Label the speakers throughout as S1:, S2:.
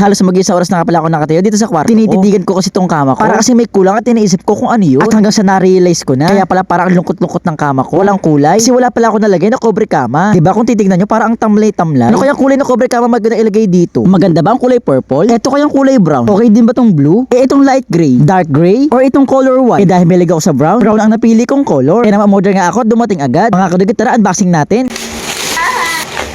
S1: Halos mag-isa oras na nga pala ako nakatayo dito sa kwarto. Tinititigan ko kasi tong kama ko. Para kasi may kulang at tinaisip ko kung ano yun. At hanggang sa na-realize ko na. Kaya pala parang lungkot-lungkot ng kama ko. Walang kulay. Kasi wala pala ako nalagay na cobre kama. Diba kung titignan nyo parang ang tamlay-tamlay. Ano kayang kulay na cobre kama maganda ilagay dito? Maganda ba ang kulay purple? Eto kayang kulay brown. Okay din ba tong blue? Itong light gray, dark gray, or itong color white? Dahil may ligaw ako sa brown, brown ang napili kong color. Kaya naman order nga ako at dumating agad. Mga kadugit, tara unboxing natin.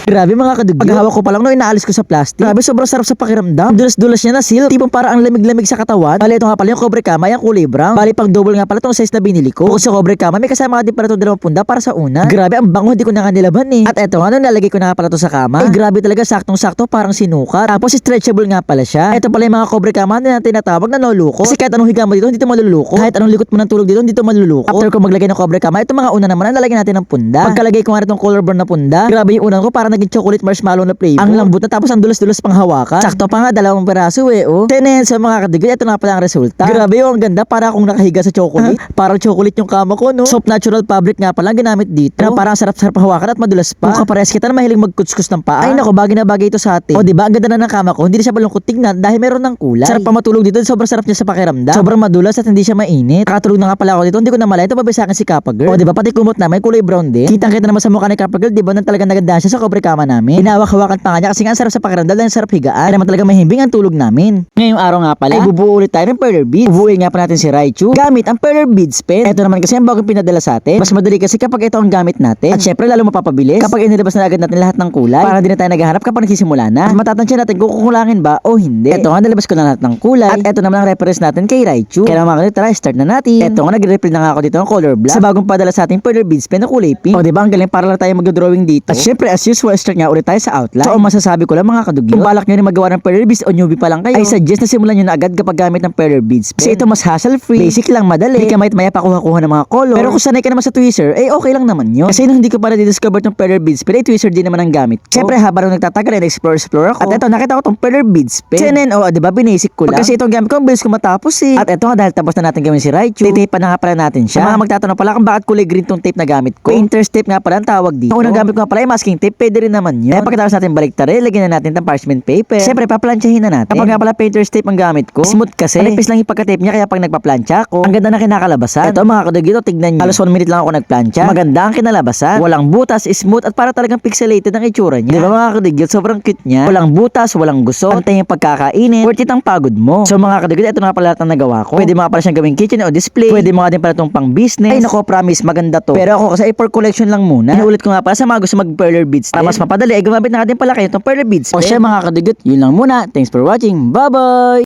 S1: Grabe mga kadugyo. Paghawak ko pa lang no, inaalis ko sa plastic. Grabe, sobrang sarap sa pakiramdam. Dulas-dulas niya na seal. Tipong parang ang lamig-lamig sa katawan. Bali, ito nga pala yung cobre kama, yung kulay brown. Bali, pang double nga pala itong size na binili ko. Bukod sa cobre kama, may kasama nga din pala itong 2 punda para sa una. Grabe, ang bango, hindi ko na nga nilaban eh. At eto nga, no, nalagay ko na nga pala ito sa kama. Grabe talaga, saktong-sakto, parang sinukat. Tapos stretchable nga pala siya. Ito pala yung mga cobre kama na tinatawag na noluko. Kasi kahit anong higa mo dito, hindi ito maluluko. Kahit anong likot mo ng tulog dito, hindi ito maluluko. After ko maglagay ng cobre kama, ito mga una naman, nalagyan natin ng punda. Pagkalagay ko nga itong color brown na punda, grabe yung unan ko, parang naging chocolate marshmallow na flavor. Ang lambot na tapos ang dulas-dulas pang hawakan. Sakto pa nga 2 piraso eh oh. Tenen sa mga kadigay, ito na pala ang resulta. Grabe yung ang ganda, para akong nakahiga sa chocolate. Parang chocolate yung kama ko no. Soft natural fabric nga pala ang ginamit dito. Na parang sarap-sarap hawakan at madulas pa. Kung kapares kita na mahilig magkutskus ng paa. Ay nako, bagay na bagay ito sa atin. O diba, ang ganda na ng kama ko, hindi na siya balungkot tignan dahil meron ng kulay. Sarap pa matulog dito, sobrang sarap niya sa pakiramdam. Sobrang madulas at hindi siya mainit. Nakatulog na nga pala ako dito, hindi ko na malay ito sa akin si Kappa Girl. O diba, pati kumot na may kulay brown din. Kitang-kita naman sa mukha ni Kappa Girl, diba, nang talagang naganda siya sa cobre kama namin. Hinawak-hawakan pa nga niya kasi nga sarap sa pakiramdam dahil sarap higaan. Kaya naman talaga mahimbing ang tulog namin. Ngayong araw nga pala, ay bubuo ulit tayo ng perler beads. Bubuuin nga pa natin si Raichu gamit ang perler beads pen. Ito naman kasi ang bagong pinadala sa atin. Mas madali kasi kapag ito ang gamit natin. At syempre lalo mapapabilis kapag inilabas na agad natin lahat ng kulay. Para hindi na tayo naghahanap kapag nagsisimula na. At matatansya natin kung kukulangin ba o hindi. Ito nga, nalabas ko na lahat ng kulay. At ito naman ang reference natin kay Raichu. Kaya naman mga tara, start na natin. Ito nga, nagre-refill na nga ako dito ng color black sa bagong padala sa ating perler beads pen na kulay pink. O diba, ang galing, para lang tayo mag-drawing dito. At syempre as usual, start nga ulit tayo sa outline. So ang masasabi ko lang mga kadugyo, kung balak nyo rin magawa ng perler beads o newbie pa lang kayo, ay suggest na simulan nyo na agad kapag gamit ng perler beads pen. Kasi ito mas hassle free, basic lang, madali, hindi ka maya pakuha-kuha ng mga color. Pero kung sanay ka naman sa tweezer, eh okay lang naman yun. Kasi nung hindi ko pa na-discover tong perler beads pen, ay tweezer din naman ang gamit ko. Syempre habang nagtatagal, explore ako. At ito, nakita ko tong perler beads pen. CNN, diba, binasic ko lang. Kasi itong gamit ko, ang bilis ko matapos eh. At ito nga, dahil tapos na natin gawin si Raichu, titape na nga pala natin siya. Sa mga magtatanong pala kung bakit kulay green tong tape na gamit ko, painter's tape nga pala ang tawag dito. Ang unang gamit ko nga pala ay masking tape, pwede rin naman yun. Eh pagkatapos natin baliktarin, lagyan na natin ng parchment paper. Syempre, paplansyahin na natin. Kapag nga pala painter's tape ang gamit ko, smooth kasi. Manipis lang yung pagka-tape niya, kaya pag nagpa-plansya ako, ang ganda na kinakalabasan. Ito mga kadugito, tignan niyo. Halos 1 minute lang ako nagplansya. Maganda ang kinalabasan. Walang butas, smooth at para talagang pixelated ang itsura niya. Di ba mga kadugito, sobrang cute niya. Walang butas, walang gusot. Pantay yung pagkakainin. Worth it ang pagod mo. So mga kadugito, ito na pala lahat ng nagawa ko. Pwede mga pala siyang gawing kitchen o display. Pwede mga din pala itong pang business. Ay nako, promise, maganda to. Pero ako kasi for collection lang muna. Inuulit ko nga pala sa mga gusto mag-perler beads. Para mas mapadali, ay gumamit na din pala kayo itong perler beads. O siya mga kadugito, yun lang muna. Thanks for watching. Bye-bye!